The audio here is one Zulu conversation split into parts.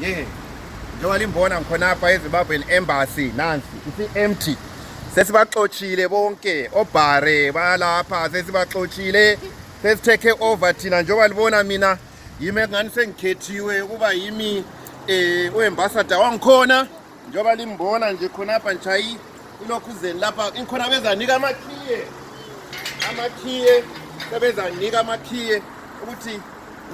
Yeah. Njengoba limbona ngikhonapha eZimbabwe embassy nansi isi-empty. Sesibaxoxile bonke obhare balapha sesibaxoxile sesitake over thina njengoba libona mina yimi engani sengikhethiwe ukuba yimi uambassador wangikhona njengoba limbona nje khonapha nchayi ilokhuzeni lapha inkhona bezanika amakhiye sebezanika amakhiye ukuthi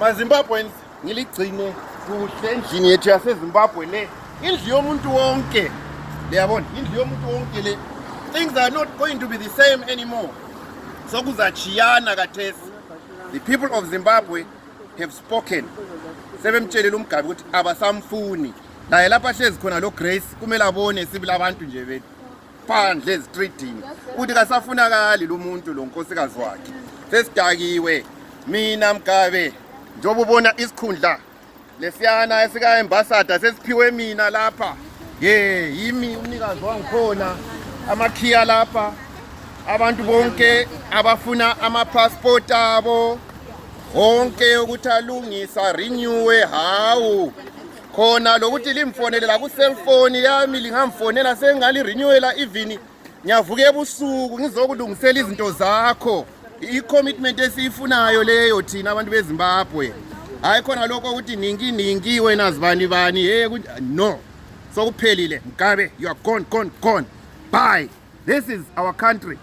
maZimbabweans ngiligcine kuhle endlini yethu yaseZimbabwe le indlu yomuntu wonke liyabona indlu yomuntu wonke le. Things are not going to be the same anymore. So kuzachiyana kathesi. The people of Zimbabwe have spoken. Sebemtshelile uMgabi ukuthi abasamfuni. Naye lapha hlezi khona lo Grace kumele abone sibili abantu nje bethu. Phandle ezitreetini. Uthi kasafunakali lo muntu lo nkosikazi wakhe. Sesidakiwe. Mina Mgabe njengoba ubona isikhundla lesiyana esika ambassador sesiphiwe mina lapha. Yimi umnikazi wangikhona. Amakhiya lapha abantu bonke abafuna ama-passport abo wonke ukuthi alungisa renewe hawu khona lokuthi limfonelela ku-cellphone yami lingamfonela sengali-renewela even ngiyavuka ebusuku ngizokulungisela izinto zakho. I-commitment esiyifunayo leyo thina abantu beZimbabwe, hayi khona lokho ukuthi ningi wena zibani no. So kuphelile Mgabe, you are gone. Bye. This is our country.